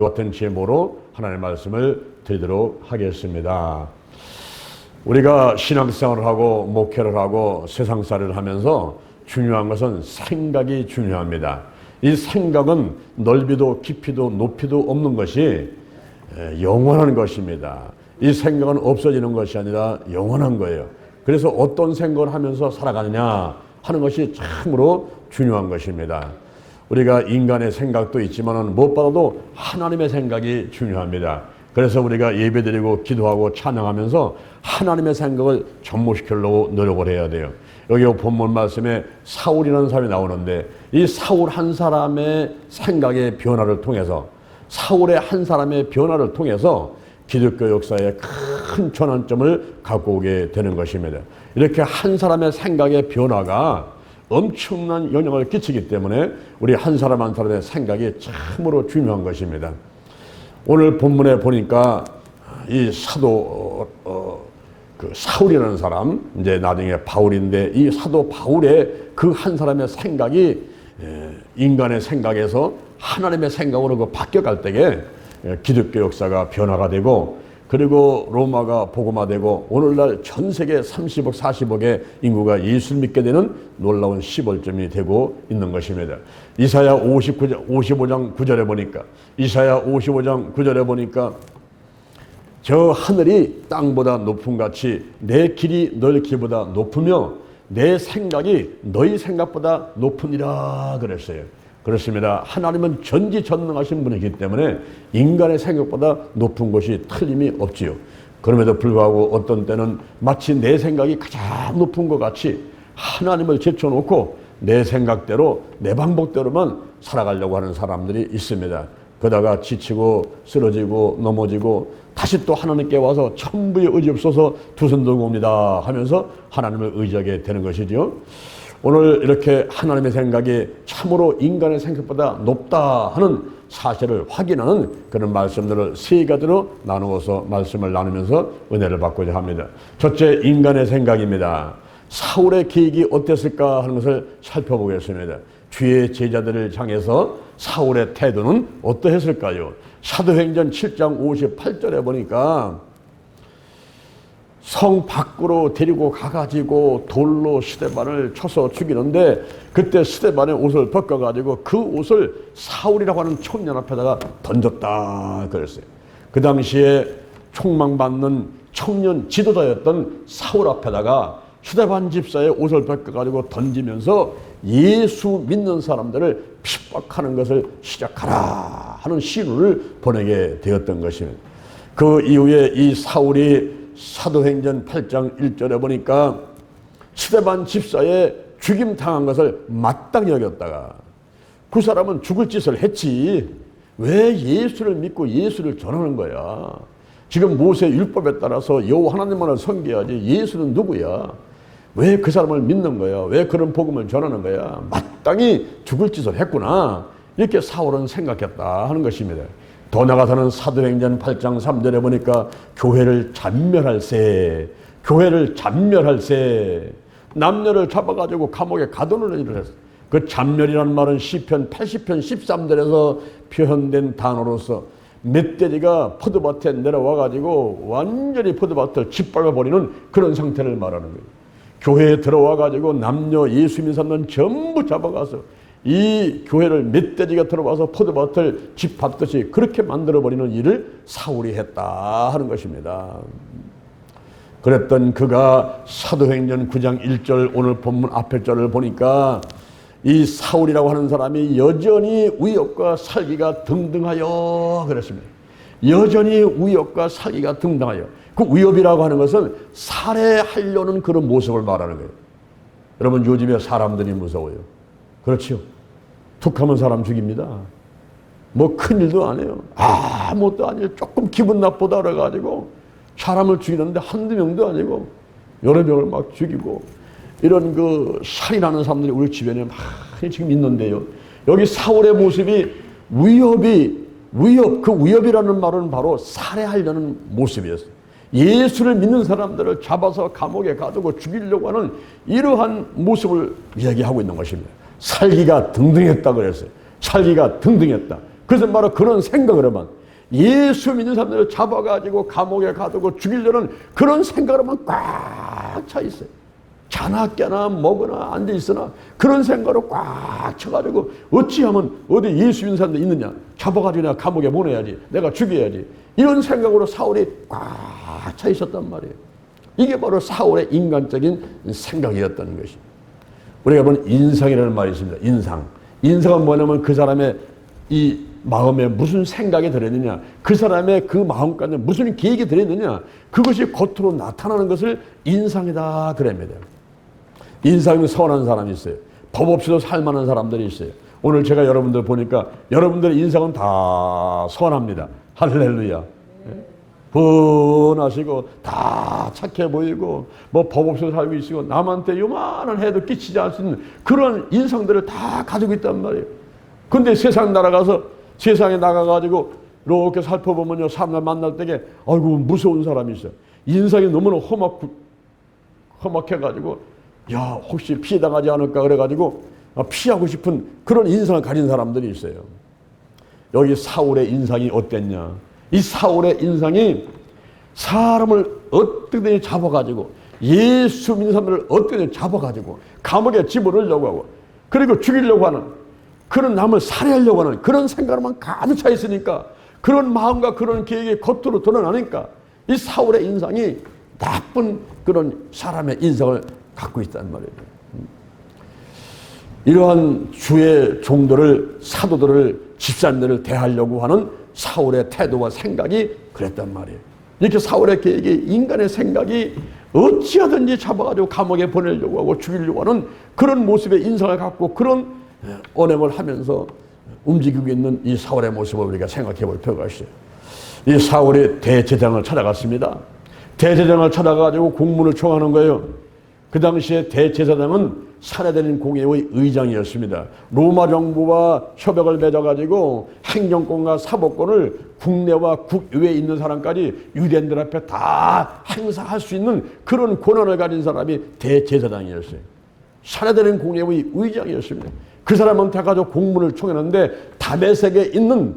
같은 제목으로 하나님의 말씀을 드리도록 하겠습니다. 우리가 신앙생활을 하고 목회를 하고 세상살이를 하면서 중요한 것은 생각이 중요합니다. 이 생각은 넓이도 깊이도 높이도 없는 것이 영원한 것입니다. 이 생각은 없어지는 것이 아니라 영원한 거예요. 그래서 어떤 생각을 하면서 살아가느냐 하는 것이 참으로 중요한 것입니다. 우리가 인간의 생각도 있지만 무엇보다도 하나님의 생각이 중요합니다. 그래서 우리가 예배드리고 기도하고 찬양하면서 하나님의 생각을 접목시키려고 노력을 해야 돼요. 여기 본문 말씀에 사울이라는 사람이 나오는데 이 사울 한 사람의 생각의 변화를 통해서 사울의 한 사람의 변화를 통해서 기독교 역사에 큰 전환점을 갖고 오게 되는 것입니다. 이렇게 한 사람의 생각의 변화가 엄청난 영향을 끼치기 때문에 우리 한 사람 한 사람의 생각이 참으로 중요한 것입니다. 오늘 본문에 보니까 이 사도 그 사울이라는 사람, 이제 나중에 바울인데 이 사도 바울의 그 한 사람의 생각이 인간의 생각에서 하나님의 생각으로 그 바뀌어갈 때에 기독교 역사가 변화가 되고, 그리고 로마가 복음화되고 오늘날 전 세계 30억 40억의 인구가 예수를 믿게 되는 놀라운 시벌점이 되고 있는 것입니다. 이사야 55장 9절에 보니까 이사야 55장 9절에 보니까 저 하늘이 땅보다 높음 같이 내 길이 너희 길보다 높으며 내 생각이 너희 생각보다 높으니라 그랬어요. 그렇습니다. 하나님은 전지전능하신 분이기 때문에 인간의 생각보다 높은 것이 틀림이 없지요. 그럼에도 불구하고 어떤 때는 마치 내 생각이 가장 높은 것 같이 하나님을 제쳐놓고 내 생각대로 내 방법대로만 살아가려고 하는 사람들이 있습니다. 그러다가 지치고 쓰러지고 넘어지고 다시 또 하나님께 와서 천부의 의지 없어서 두 손 들고 옵니다 하면서 하나님을 의지하게 되는 것이죠. 오늘 이렇게 하나님의 생각이 참으로 인간의 생각보다 높다 하는 사실을 확인하는 그런 말씀들을 세 가지로 나누어서 말씀을 나누면서 은혜를 받고자 합니다. 첫째, 인간의 생각입니다. 사울의 계획이 어땠을까 하는 것을 살펴보겠습니다. 주의 제자들을 향해서 사울의 태도는 어떠했을까요? 사도행전 7장 58절에 보니까 성 밖으로 데리고 가가지고 돌로 스데반을 쳐서 죽이는데 그때 스데반의 옷을 벗겨가지고 그 옷을 사울이라고 하는 청년 앞에다가 던졌다 그랬어요. 그 당시에 총망받는 청년 지도자였던 사울 앞에다가 스데반 집사의 옷을 벗겨가지고 던지면서 예수 믿는 사람들을 핍박하는 것을 시작하라 하는 신호를 보내게 되었던 것입니다. 그 이후에 이 사울이 사도행전 8장 1절에 보니까 스데반 집사의 죽임 당한 것을 마땅히 여겼다가 그 사람은 죽을 짓을 했지 왜 예수를 믿고 예수를 전하는 거야? 지금 모세 율법에 따라서 여호와 하나님만을 섬겨야지 예수는 누구야? 왜 그 사람을 믿는 거야? 왜 그런 복음을 전하는 거야? 마땅히 죽을 짓을 했구나 이렇게 사울은 생각했다 하는 것입니다. 더 나아가서는 사도행전 8장 3절에 보니까 교회를 잔멸할세 남녀를 잡아가지고 감옥에 가두는 일을 했어. 그 잔멸이라는 말은 시편 80편 13절에서 표현된 단어로서 멧돼지가 포도밭에 내려와가지고 완전히 포도밭을 짓밟아버리는 그런 상태를 말하는 거예요. 교회에 들어와가지고 남녀 예수 믿는 사람들은 전부 잡아가서 이 교회를 멧돼지가 들어와서 포도밭을 짓밟듯이 그렇게 만들어버리는 일을 사울이 했다 하는 것입니다. 그랬던 그가 사도행전 9장 1절 오늘 본문 앞에 절을 보니까 이 사울이라고 하는 사람이 여전히 위협과 살기가 등등하여 그랬습니다. 여전히 위협과 살기가 등등하여. 그 위협이라고 하는 것은 살해하려는 그런 모습을 말하는 거예요. 여러분 요즘에 사람들이 무서워요. 그렇죠? 툭하면 사람 죽입니다. 뭐 큰일도 안 해요. 아무것도 아니에요. 조금 기분 나쁘다 그래가지고 사람을 죽이는데 한두 명도 아니고 여러 명을 막 죽이고 이런 그 살인하는 사람들이 우리 주변에 많이 지금 있는데요. 여기 사울의 모습이 그 위협이라는 말은 바로 살해하려는 모습이었어요. 예수를 믿는 사람들을 잡아서 감옥에 가두고 죽이려고 하는 이러한 모습을 이야기하고 있는 것입니다. 살기가 등등했다 그랬어요. 살기가 등등했다. 그것은 바로 그런 생각으로만, 예수 믿는 사람들을 잡아가지고 감옥에 가두고 죽이려는 그런 생각으로만 꽉 차 있어요. 자나 깨나 먹으나 앉아있으나 그런 생각으로 꽉 차가지고, 어찌하면 어디 예수 믿는 사람들 있느냐, 잡아가지고 내가 감옥에 보내야지, 내가 죽여야지, 이런 생각으로 사울이 꽉 차 있었단 말이에요. 이게 바로 사울의 인간적인 생각이었던 것이. 우리가 본 인상이라는 말이 있습니다. 인상은 뭐냐면 그 사람의 이 마음에 무슨 생각이 들었느냐, 그 사람의 그 마음가운데 무슨 계획이 들었느냐, 그것이 겉으로 나타나는 것을 인상이다 그럽니다. 인상이 선한 사람이 있어요. 법 없이도 살만한 사람들이 있어요. 오늘 제가 여러분들 보니까 여러분들의 인상은 다 선합니다. 할렐루야. 분하시고 다 착해 보이고 뭐 법 없이도 살고 있고 남한테 요만한 해도 끼치지 않을 수 있는 그런 인상들을 다 가지고 있단 말이에요. 근데 세상에 나가가지고 이렇게 살펴보면요, 사람들 만날 때에 아이고 무서운 사람이 있어요. 인상이 너무나 험악해가지고 야 혹시 피해당하지 않을까 그래가지고 피하고 싶은 그런 인상을 가진 사람들이 있어요. 여기 사울의 인상이 어땠냐? 이 사울의 인상이 사람을 어떻게든 잡아가지고, 예수 믿는 사람들을 어떻게든 잡아가지고 감옥에 집어넣으려고 하고, 그리고 죽이려고 하는, 그런 남을 살해하려고 하는 그런 생각으로만 가득 차 있으니까, 그런 마음과 그런 계획이 겉으로 드러나니까 이 사울의 인상이 나쁜 그런 사람의 인상을 갖고 있단 말이에요. 이러한 주의 종들을, 사도들을, 집사님들을 대하려고 하는 사울의 태도와 생각이 그랬단 말이에요. 이렇게 사울의 계획이, 인간의 생각이 어찌하든지 잡아가지고 감옥에 보내려고 하고 죽이려고 하는 그런 모습의 인상을 갖고 그런 언행을 하면서 움직이고 있는 이 사울의 모습을 우리가 생각해 볼 필요가 있어요. 이 사울이 대제사장을 찾아갔습니다. 대제사장을 찾아가지고 공문을 청하는 거예요. 그 당시에 대제사장은 사내들인 공회의 의장이었습니다. 로마 정부와 협약을 맺어가지고 행정권과 사법권을 국내와 국외에 있는 사람까지 유대인들 앞에 다 행사할 수 있는 그런 권한을 가진 사람이 대제사장이었어요. 사내들인 공회의 의장이었습니다. 그 사람한테 가지고 공문을 청했는데 다메섹에 있는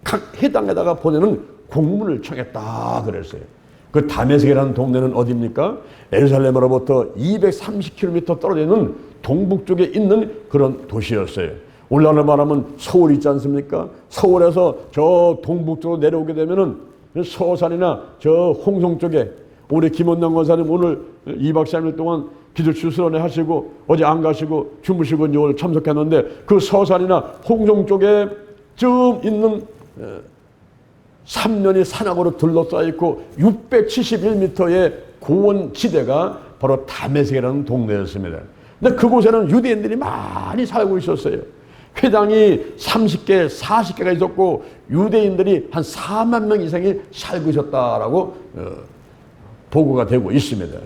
각 해당에다가 보내는 공문을 청했다 그랬어요. 그 다메섹이라는 동네는 어디입니까? 예루살렘으로부터 230km 떨어져 있는 동북쪽에 있는 그런 도시였어요. 오늘날 말하면 서울 있지 않습니까? 서울에서 저 동북쪽으로 내려오게 되면은 서산이나 저 홍성 쪽에, 우리 김원남 권사님 오늘 2박 3일 동안 기도출 수련회 하시고 어제 안 가시고 주무시고 이제 오늘 참석했는데, 그 서산이나 홍성 쪽에 좀 있는 3년이 산악으로 둘러싸여 있고 671m의 고원 지대가 바로 다메섹이라는 동네였습니다. 근데 그곳에는 유대인들이 많이 살고 있었어요. 회당이 30개, 40개가 있었고 유대인들이 한 4만 명 이상이 살고 있었다라고 보고가 되고 있습니다.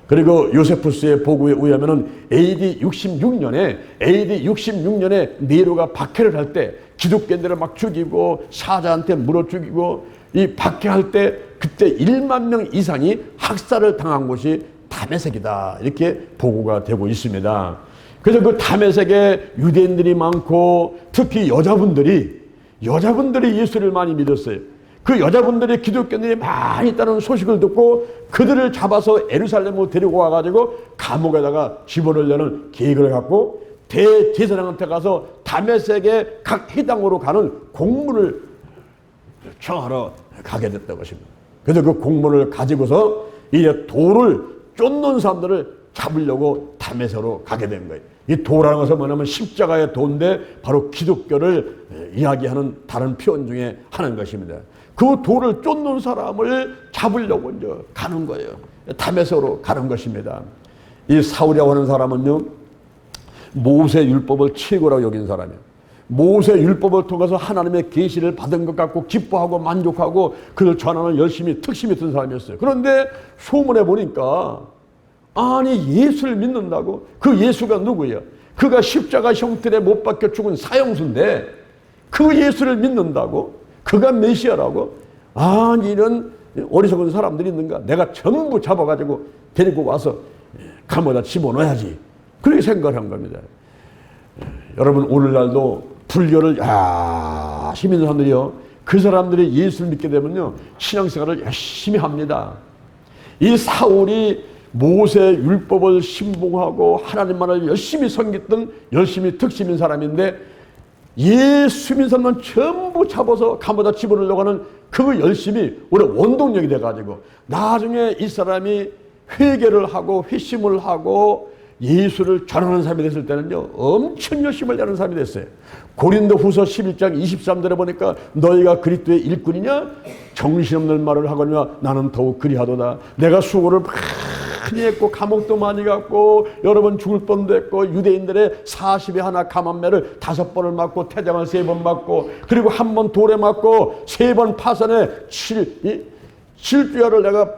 그리고 요세푸스의 보고에 의하면은 AD 66년에 네로가 박해를 할 때 기독교인들을 막 죽이고 사자한테 물어 죽이고 이 박해할 때 그때 1만 명 이상이 학살을 당한 곳이 다메섹이다, 이렇게 보고가 되고 있습니다. 그래서 그 다메섹에 유대인들이 많고 특히 여자분들이 예수를 많이 믿었어요. 그 여자분들이 기독교인들이 많이 있다는 소식을 듣고 그들을 잡아서 예루살렘으로 데리고 와가지고 감옥에다가 집어넣으려는 계획을 갖고 대제사장한테 가서 다메섹의 각 해당으로 가는 공문을 청하러 가게 됐다고 하십니다. 그래서 그 공문을 가지고서 이제 돌을 쫓는 사람들을 잡으려고 다메섹으로 가게 된 거예요. 이 도라는 것은 뭐냐면 십자가의 도인데 바로 기독교를 이야기하는 다른 표현 중에 하나인 것입니다. 그 돌을 쫓는 사람을 잡으려고 이제 가는 거예요. 다메섹으로 가는 것입니다. 이 사울이라고 하는 사람은요, 모세 율법을 최고라고 여긴 사람이에요. 모세 율법을 통해서 하나님의 계시를 받은 것 같고 기뻐하고 만족하고 그를 전하는 열심히 특심이 있던 사람이었어요. 그런데 소문에 보니까 아니 예수를 믿는다고? 그 예수가 누구예요? 그가 십자가 형틀에 못 박혀 죽은 사형수인데 그 예수를 믿는다고? 그가 메시아라고? 아니 이런 어리석은 사람들이 있는가? 내가 전부 잡아가지고 데리고 와서 감옥에다 집어넣어야지, 그렇게 생각을 한 겁니다. 여러분 오늘날도 불교를 열심히 믿는 사람들이요, 그 사람들이 예수를 믿게 되면요 신앙생활을 열심히 합니다. 이 사울이 모세 율법을 신봉하고 하나님만을 열심히 섬겼던 열심히 특심인 사람인데, 예수 믿는 사람만 전부 잡아서 감옥에다 집어넣으려고 하는 그 열심이 오히려 원동력이 돼가지고 나중에 이 사람이 회개를 하고 회심을 하고 예수를 전하는 사람이 됐을 때는요 엄청 열심을 내는 사람이 됐어요. 고린도후서 11장 23절에 보니까 너희가 그리스도의 일꾼이냐 정신없는 말을 하거니와 나는 더욱 그리하도다. 내가 수고를 많이 했고 감옥도 많이 갔고 여러 번 죽을 뻔도 했고 유대인들의 40에 하나 감암매를 5번을 맞고 태장을 3번 맞고 그리고 1번 돌에 맞고 3번 파선에 7주야를 내가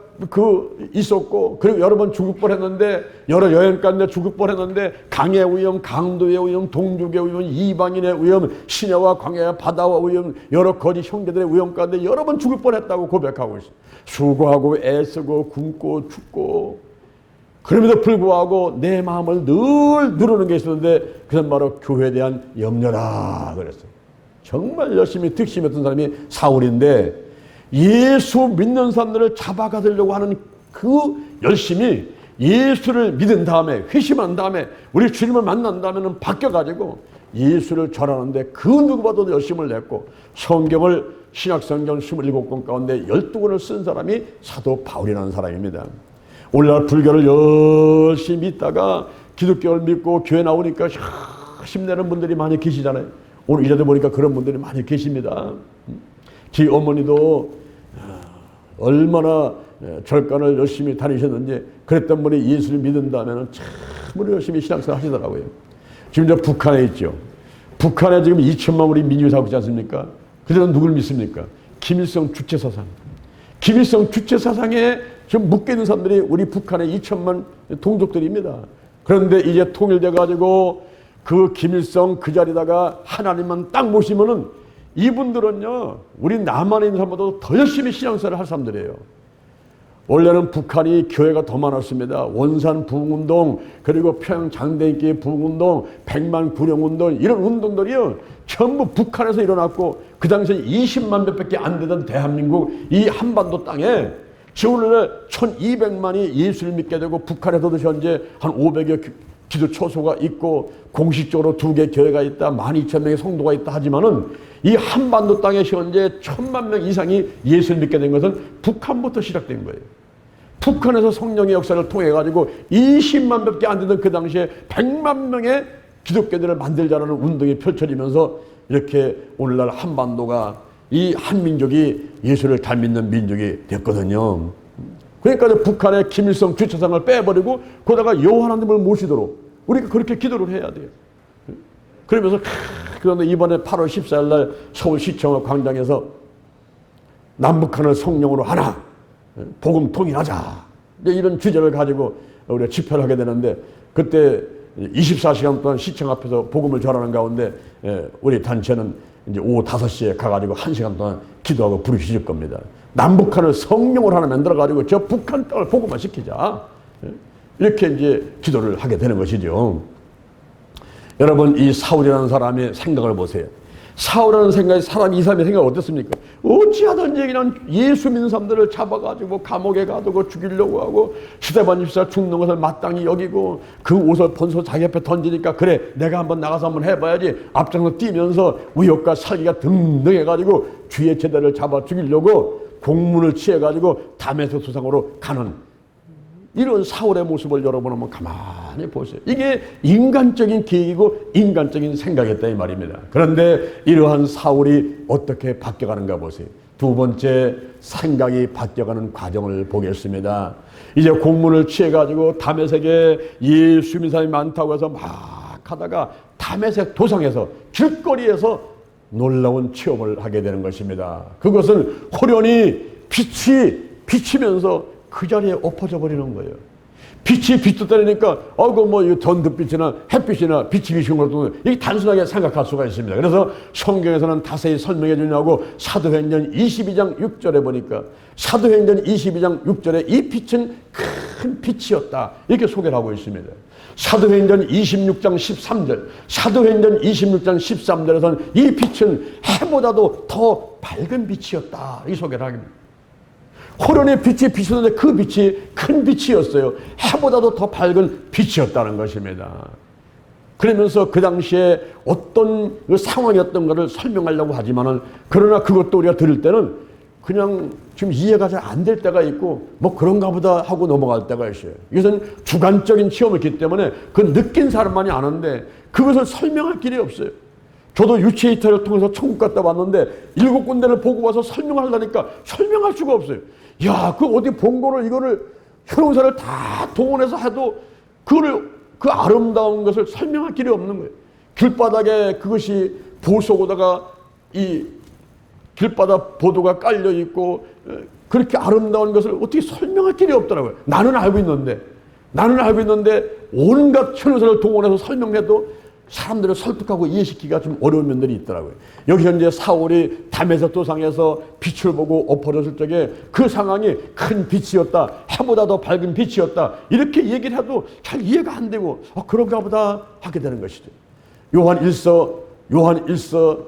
있었고 그리고 여러 번 죽을 뻔했는데 여러 여행 가는데 죽을 뻔했는데 강의 위험, 강도의 위험, 동족의 위험, 이방인의 위험, 시내와 광야와 바다와 위험, 여러 거짓 형제들의 위험 가운데 여러 번 죽을 뻔했다고 고백하고 있어요. 수고하고 애쓰고 굶고 춥고 그럼에도 불구하고 내 마음을 늘 누르는 게 있었는데 그건 바로 교회에 대한 염려라 그랬어요. 정말 열심히 득심했던 사람이 사울인데 예수 믿는 사람들을 잡아가려고 하는 그 열심이 예수를 믿은 다음에 회심한 다음에 우리 주님을 만난 다음에는 바뀌어가지고 예수를 전하는데 그 누구보다도 열심을 냈고 성경을 신약성경 27권 가운데 12권을 쓴 사람이 사도 바울이라는 사람입니다. 오늘날 불교를 열심히 믿다가 기독교를 믿고 교회 나오니까 힘내는 분들이 많이 계시잖아요. 오늘 이래도 보니까 그런 분들이 많이 계십니다. 제 어머니도 얼마나 절간을 열심히 다니셨는지 그랬던 분이 예수를 믿은 다음에는 참으로 열심히 신앙생활 하시더라고요. 지금 저 북한에 있죠. 북한에 지금 2천만 우리 민중이 살고 있지 않습니까? 그들은 누굴 믿습니까? 김일성 주체사상. 김일성 주체사상에 지금 묶여 있는 사람들이 우리 북한의 2천만 동족들입니다. 그런데 이제 통일돼 가지고 그 김일성 그 자리다가 하나님만 딱 모시면은 이분들은요 우리 남한에 있는 사람보다 더 열심히 신앙생활을 할 사람들이에요. 원래는 북한이 교회가 더 많았습니다. 원산 부흥운동 그리고 평양 장대인기 부흥운동 100만 구령운동 이런 운동들이요 전부 북한에서 일어났고 그 당시에 20만 몇밖에 안 되던 대한민국 이 한반도 땅에 지금 오늘날 1200만이 예수를 믿게 되고 북한에서도 현재 한 500여 기도 초소가 있고 공식적으로 2개 교회가 있다 12,000명의 성도가 있다 하지만은 이 한반도 땅에 현재 1000만 명 이상이 예수를 믿게 된 것은 북한부터 시작된 거예요. 북한에서 성령의 역사를 통해 가지고 20만 밖에 안 되던 그 당시에 100만 명의 기독교들을 만들자라는 운동이 펼쳐지면서 이렇게 오늘날 한반도가 이 한민족이 예수를 잘 믿는 민족이 됐거든요. 그러니까 북한의 김일성 주체상을 빼버리고 거기다가 여호와 하나님을 모시도록 우리가 그렇게 기도를 해야 돼요. 그러면서 그런데 이번에 8월 14일 날 서울시청 광장에서 남북한을 성령으로 하나 복음 통일하자 이런 주제를 가지고 우리가 집회를 하게 되는데 그때 24시간 동안 시청 앞에서 복음을 전하는 가운데 우리 단체는 이제 오후 5시에 가가지고 1시간 동안 기도하고 부르실 겁니다. 남북한을 성령으로 하나 만들어가지고 저 북한 땅을 복음화 시키자. 이렇게 이제 기도를 하게 되는 것이죠. 여러분, 이 사울이라는 사람의 생각을 보세요. 사울이라는 생각이 이 사람의 생각이 어떻습니까? 어찌하든 얘기는 예수 믿는 사람들을 잡아가지고 감옥에 가두고 죽이려고 하고 스데반 집사 죽는 것을 마땅히 여기고 그 옷을 번서 자기 앞에 던지니까 그래 내가 한번 나가서 한번 해봐야지 앞장서 뛰면서 의욕과 살기가 등등해가지고 주의 제자를 잡아 죽이려고 공문을 취해가지고 다메섹 수상으로 가는 이런 사울의 모습을 여러분 한번 가만히 보세요. 이게 인간적인 계획이고 인간적인 생각이었다 이 말입니다. 그런데 이러한 사울이 어떻게 바뀌어가는가 보세요. 두 번째 생각이 바뀌어가는 과정을 보겠습니다. 이제 공문을 취해가지고 다메섹에 예수 믿는 사람이 많다고 해서 막 하다가 다메섹 도상에서 길거리에서 놀라운 체험을 하게 되는 것입니다. 그것은 호련히 빛이 비치면서 그 자리에 엎어져 버리는 거예요. 빛이 비쳤다니까 전등빛이나 햇빛이나 빛이 비친 것도 이게 단순하게 생각할 수가 있습니다. 그래서 성경에서는 자세히 설명해 주냐고 사도행전 22장 6절에 보니까 사도행전 22장 6절에 이 빛은 큰 빛이었다 이렇게 소개를 하고 있습니다. 사도행전 26장 13절, 사도행전 26장 13절에서는 이 빛은 해보다도 더 밝은 빛이었다, 이 소개를 하게 됩니다. 호련의 빛이 비쳤는데 그 빛이 큰 빛이었어요. 해보다도 더 밝은 빛이었다는 것입니다. 그러면서 그 당시에 어떤 그 상황이었던가를 설명하려고 하지만은, 그러나 그것도 우리가 들을 때는 그냥 지금 이해가 잘 안 될 때가 있고 뭐 그런가 보다 하고 넘어갈 때가 있어요. 이것은 주관적인 체험이기 때문에 그 느낀 사람만이 아는데 그것을 설명할 길이 없어요. 저도 유치이터를 통해서 천국 갔다 왔는데 7군데를 보고 와서 설명하려니까 설명할 수가 없어요. 야, 그 어디 본 거를 이거를 형용사를 다 동원해서 해도 그거를, 그 아름다운 것을 설명할 길이 없는 거예요. 길바닥에 그것이 보석에다가 이 길바닥 보도가 깔려 있고 그렇게 아름다운 것을 어떻게 설명할 길이 없더라고요. 나는 알고 있는데 온갖 형용사를 동원해서 설명해도 사람들을 설득하고 이해시키기가 좀 어려운 면들이 있더라고요. 여기서 이제 사울이 다메섹 도상에서 빛을 보고 엎어졌을 적에 그 상황이 큰 빛이었다, 해보다 더 밝은 빛이었다, 이렇게 얘기를 해도 잘 이해가 안 되고 그런가 보다 하게 되는 것이죠. 요한 1서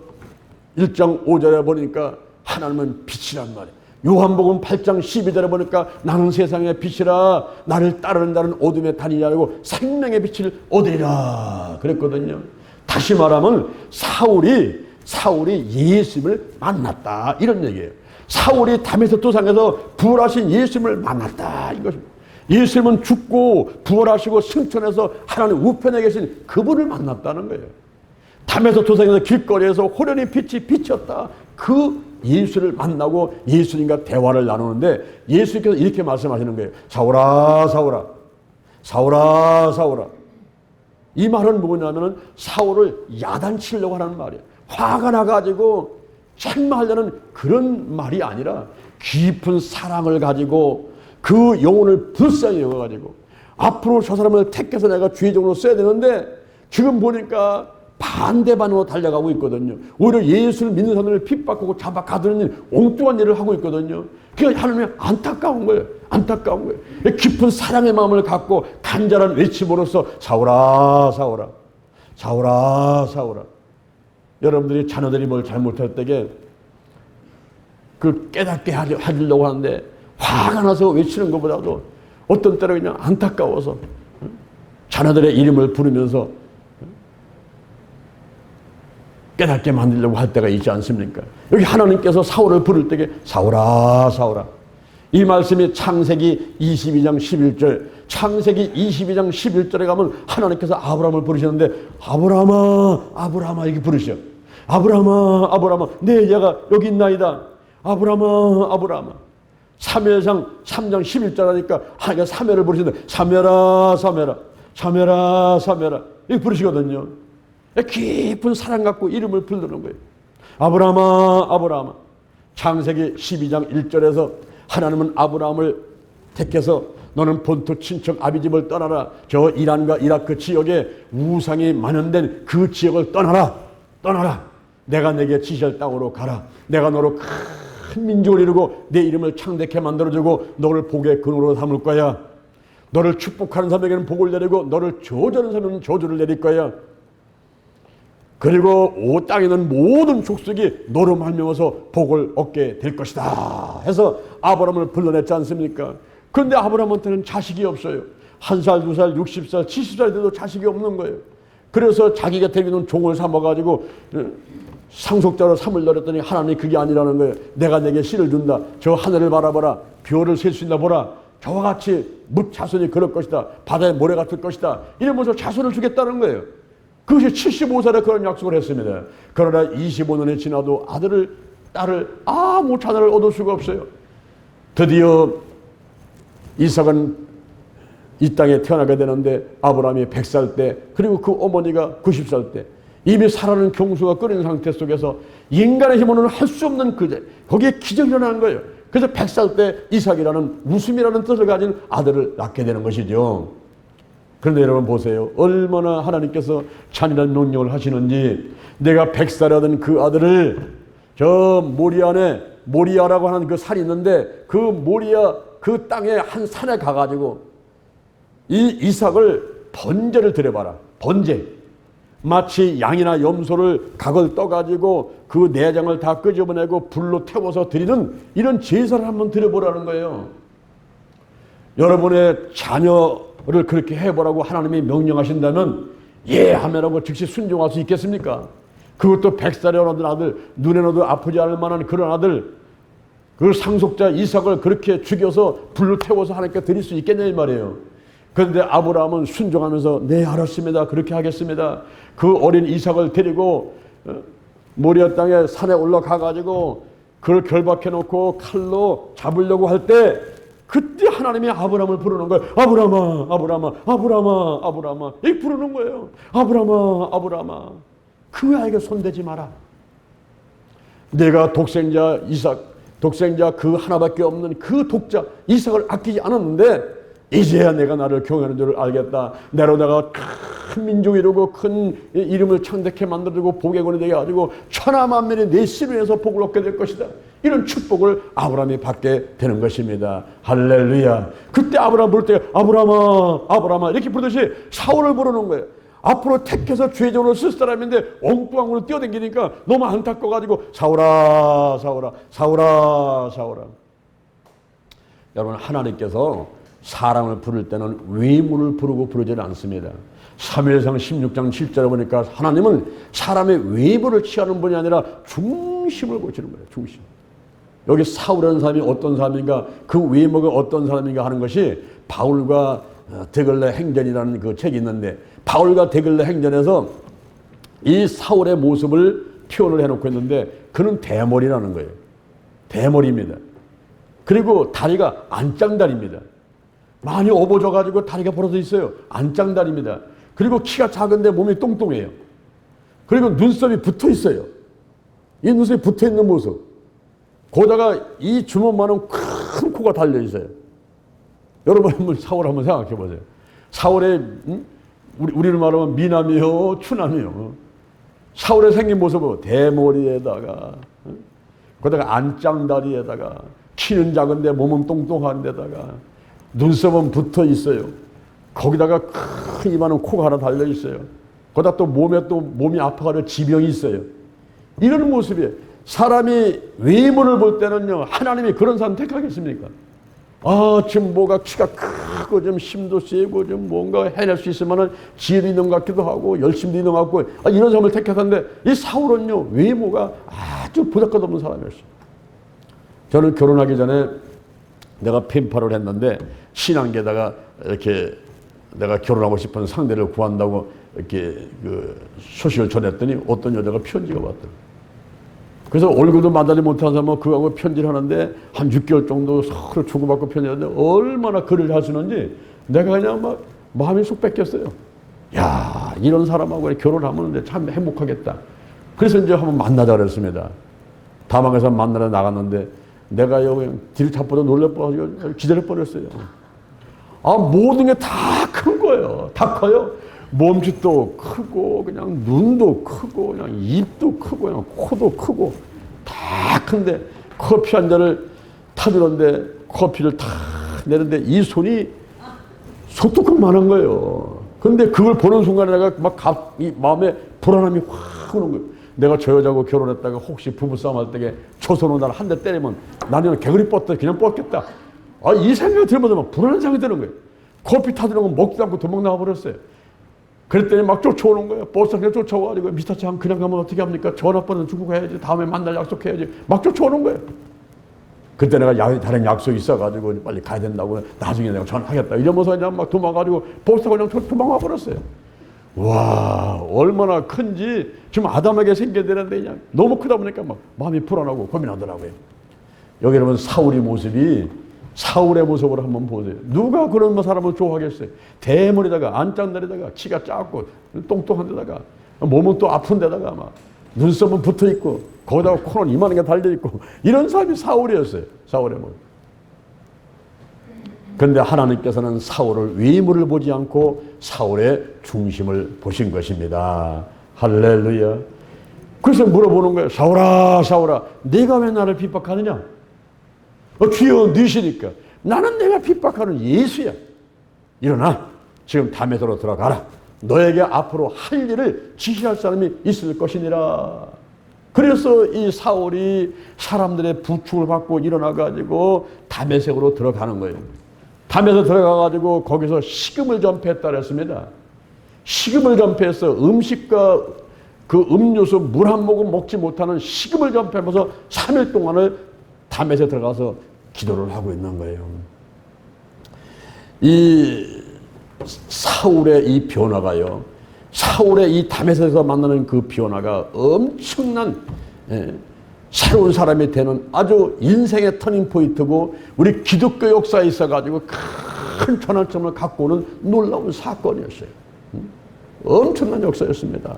1장 5절에 보니까 하나님은 빛이란 말이에요. 요한복음 8장 12절에 보니까 나는 세상의 빛이라, 나를 따르는 자는 어둠에 다니지 않고 생명의 빛을 얻으리라 그랬거든요. 다시 말하면 사울이 예수님을 만났다, 이런 얘기예요. 사울이 다메섹 도상에서 부활하신 예수님을 만났다, 이것입니다. 예수님은 죽고 부활하시고 승천해서 하나님 우편에 계신 그분을 만났다는 거예요. 다메섹 도상에서 길거리에서 호련히 빛이 비쳤다, 그 예수를 만나고 예수님과 대화를 나누는데 예수님께서 이렇게 말씀하시는 거예요. 사울아, 사울아, 사울아, 사울아. 이 말은 뭐냐면은 사울을 야단치려고 하는 말이에요. 화가 나가지고 책망하려는 그런 말이 아니라 깊은 사랑을 가지고 그 영혼을 불쌍히 여겨가지고 앞으로 저 사람을 택해서 내가 주의종으로 써야 되는데 지금 보니까 반대반으로 달려가고 있거든요. 오히려 예수를 믿는 사람을 핍박하고 잡아 가두는 엉뚱한 일을 하고 있거든요. 그러니까 하나님이 안타까운 거예요. 안타까운 거예요. 깊은 사랑의 마음을 갖고 간절한 외침으로써 사울아, 사울아, 사울아, 사울아. 여러분들이 자녀들이 뭘 잘못할 때에 그 깨닫게 하려고 하는데 화가 나서 외치는 것보다도 어떤 때로 그냥 안타까워서 자녀들의 이름을 부르면서 깨닫게 만들려고 할 때가 있지 않습니까? 여기 하나님께서 사울을 부를 때에 사울아, 사울아. 이 말씀이 창세기 22장 11절, 창세기 22장 11절에 가면 하나님께서 아브라함을 부르셨는데 아브라함아, 아브라함아 이렇게 부르셔. 아브라함아, 아브라함아, 내 얘가 여기 있나이다. 아브라함아, 아브라함아. 사무엘상 3장 11절 하니까 하나님께서 사무엘을 부르시는데 사무엘아, 사무엘아, 사무엘아, 사무엘아 이렇게 부르시거든요. 깊은 사랑 갖고 이름을 부르는 거예요. 아브라함아, 아브라함아. 창세기 12장 1절에서 하나님은 아브라함을 택해서 너는 본토 친척 아비집을 떠나라. 저 이란과 이라크 지역에 우상이 만연된 그 지역을 떠나라. 떠나라. 내가 내게 지시할 땅으로 가라. 내가 너로 큰 민족을 이루고 내 이름을 창대케 만들어주고 너를 복의 근원으로 삼을 거야. 너를 축복하는 사람에게는 복을 내리고 너를 저주하는 사람에게는 저주를 내릴 거야. 그리고 오 땅에 있는 모든 족속이 너로 말미암아서 복을 얻게 될 것이다 해서 아브라함을 불러냈지 않습니까? 그런데 아브라함한테는 자식이 없어요. 1살, 2살, 60살, 70살 돼도 자식이 없는 거예요. 그래서 자기 곁에 있는 종을 삼아가지고 상속자로 삼으려고 했더니 하나님이 그게 아니라는 거예요. 내가 내게 씨를 준다. 저 하늘을 바라보라. 별을 셀 수 있나 보라. 저와 같이 뭇 자손이 그럴 것이다. 바다의 모래 같을 것이다. 이러면서 자손을 주겠다는 거예요. 그것이 75살에 그런 약속을 했습니다. 그러나 25년이 지나도 아들을, 딸을, 아무 자녀를 얻을 수가 없어요. 드디어 이삭은 이 땅에 태어나게 되는데 아브라함이 100살 때, 그리고 그 어머니가 90살 때, 이미 살아는 경수가 끓인 상태 속에서 인간의 힘으로는 할 수 없는 그제, 거기에 기적이 일어나는 거예요. 그래서 100살 때 이삭이라는 웃음이라는 뜻을 가진 아들을 낳게 되는 것이죠. 그런데 여러분 보세요. 얼마나 하나님께서 잔인한 명령을 하시는지. 내가 100살이라던 그 아들을 저 모리안에, 모리아라고 하는 그 산이 있는데 그 모리아 그 땅에 한 산에 가가지고 이 이삭을 번제를 드려봐라. 번제. 마치 양이나 염소를 각을 떠가지고 그 내장을 다 끄집어내고 불로 태워서 드리는 이런 제사를 한번 드려보라는 거예요. 여러분의 자녀를 그렇게 해보라고 하나님이 명령하신다면 예 하면하고 즉시 순종할 수 있겠습니까? 그것도 100살에 얻은 아들, 눈에 넣어도 아프지 않을 만한 그런 아들, 그 상속자 이삭을 그렇게 죽여서 불로 태워서 하나님께 드릴 수 있겠냐 이 말이에요. 그런데 아브라함은 순종하면서 네 알았습니다. 그렇게 하겠습니다. 그 어린 이삭을 데리고 모리아 땅에 산에 올라가 가지고 그걸 결박해 놓고 칼로 잡으려고 할 때 그때 하나님이 아브라함을 부르는 거예요. 아브라함아, 아브라함아, 아브라함아, 아브라함아. 이렇게 부르는 거예요. 아브라함아, 아브라함아. 그 아이에게 손대지 마라. 내가 독생자 이삭, 독생자 그 하나밖에 없는 그 독자 이삭을 아끼지 않았는데 이제야 내가 나를 경외하는 줄을 알겠다. 내로다가 큰 민족 이루고 큰 이름을 창대케 만들고 복의 권이 되게 가지고 천하만민이 내 씨로 인해서 복을 얻게 될 것이다. 이런 축복을 아브라함이 받게 되는 것입니다. 할렐루야. 그때 아브라함 부를 때 아브라함아, 아브라함아 이렇게 부르듯이 사울을 부르는 거예요. 앞으로 택해서 죄종으로 쓸 사람인데 엉뚱한 걸로 뛰어다니니까 너무 안타까워가지고 사울아, 사울아, 사울아, 사울아. 여러분 하나님께서 사람을 부를 때는 외모를 부르고 부르지는 않습니다. 사무엘상 16장 7절에 보니까 하나님은 사람의 외모를 취하는 분이 아니라 중심을 보시는 거예요. 중심. 여기 사울이라는 사람이 어떤 사람인가, 그 외모가 어떤 사람인가 하는 것이 바울과 데글레 행전이라는 그 책이 있는데 바울과 데글레 행전에서 이 사울의 모습을 표현을 해놓고 있는데 그는 대머리라는 거예요. 대머리입니다. 그리고 다리가 안짱다리입니다. 많이 업어져가지고 다리가 벌어져 있어요. 안짱다리입니다. 그리고 키가 작은데 몸이 똥똥해요. 그리고 눈썹이 붙어 있어요. 이 눈썹이 붙어 있는 모습. 거기다가 이 주먹만한 큰 코가 달려 있어요. 여러분 한번 사울 한번 생각해 보세요. 사울의 우리를 말하면 미남이요, 추남이요. 사울의 생긴 모습은 대머리에다가 거기다가 안짱다리에다가 키는 작은데 몸은 똥똥한 데다가 눈썹은 붙어 있어요. 거기다가 큰 이만한 코가 하나 달려 있어요. 거기다 또 몸이 아파가지고 지병이 있어요. 이런 모습이에요. 사람이 외모를 볼 때는요, 하나님이 그런 사람 택하겠습니까? 아, 지금 뭐가 키가 크고 좀 힘도 세고 좀 뭔가 해낼 수 있으면은 지혜도 있는 것 같기도 하고 열심도 있는 것 같고 이런 사람을 택하는데 이 사울은요, 외모가 아주 보잘것없는 사람이었어요. 저는 결혼하기 전에 내가 펜팔을 했는데 신앙계에다가 이렇게 내가 결혼하고 싶은 상대를 구한다고 이렇게 그 소식을 전했더니 어떤 여자가 편지가 왔더라고요. 그래서 얼굴도 만나지 못한 사람은 그하고 편지를 하는데 한 6개월 정도 서로 주고받고 편지하는데 얼마나 글을 잘 쓰는지 내가 그냥 막 마음이 쏙 뺏겼어요. 야, 이런 사람하고 결혼하면 참 행복하겠다. 그래서 이제 한번 만나자 그랬습니다. 다방에서 만나러 나갔는데 내가 여기 뒤를 잡보다 놀래가지고 기다릴 뻔했어요. 아, 모든 게 다 큰 거예요. 다 커요. 몸집도 크고 그냥 눈도 크고 그냥 입도 크고 그냥 코도 크고 다 큰데 커피 한 잔을 타주는데 커피를 탁 내는데 이 손이 소뚜껑만한 거예요. 근데 그걸 보는 순간에 내가 막 이 마음에 불안함이 확 오는 거예요. 내가 저 여자하고 결혼했다가 혹시 부부싸움 할 때에 저 손으로 나를 한 대 때리면 나는 개구리 뻗다 그냥 뻗겠다. 아, 이 생각이 들면서 막 불안한 생각이 드는 거예요. 커피 타주는 건 먹지도 않고 도망 나가버렸어요. 그랬더니 막 쫓아오는 거예요. 버스 그냥 쫓아와가지고 미스터참 그냥 가면 어떻게 합니까? 전화번호 주고 가야지. 다음에 만날 약속해야지. 막 쫓아오는 거예요. 그때 내가 다른 약속이 있어가지고 빨리 가야 된다고 나중에 내가 전화하겠다. 이러면서 그냥 막 도망가가지고 버스가 그냥 도망가 버렸어요. 와, 얼마나 큰지 지금 아담하게 생겨야 되는데 그냥 너무 크다 보니까 막 마음이 불안하고 고민하더라고요. 여기 여러분 사울의 모습이 사울의 모습을 한번 보세요. 누가 그런 사람을 좋아하겠어요? 대머리다가 안짱다리다가 키가 작고 똥똥한 데다가 몸은 또 아픈 데다가 막 눈썹은 붙어 있고 거기다가 코는 이만한 게 달려 있고 이런 사람이 사울이었어요. 사울의 모습. 그런데 하나님께서는 사울을 외모를 보지 않고 사울의 중심을 보신 것입니다. 할렐루야. 그래서 물어보는 거예요. 사울아, 사울아, 네가 왜 나를 핍박하느냐? 주여, 네시니까. 나는 내가 핍박하는 예수야. 일어나. 지금 다메섹으로 들어가라. 너에게 앞으로 할 일을 지시할 사람이 있을 것이니라. 그래서 이 사울이 사람들의 부축을 받고 일어나가지고 다메섹으로 들어가는 거예요. 다메섹 들어가가지고 거기서 식음을 전폐했다 그랬습니다. 식음을 전폐해서 음식과 그 음료수 물 한 모금 먹지 못하는 식음을 전폐하면서 3일 동안을 다메섹에 들어가서 기도를 하고 있는 거예요. 이 사울의 이 변화가요, 사울의 이 다메섹에서 만나는 그 변화가 엄청난 새로운 사람이 되는 아주 인생의 터닝포인트고 우리 기독교 역사에 있어가지고 큰 전환점을 갖고 오는 놀라운 사건이었어요. 엄청난 역사였습니다.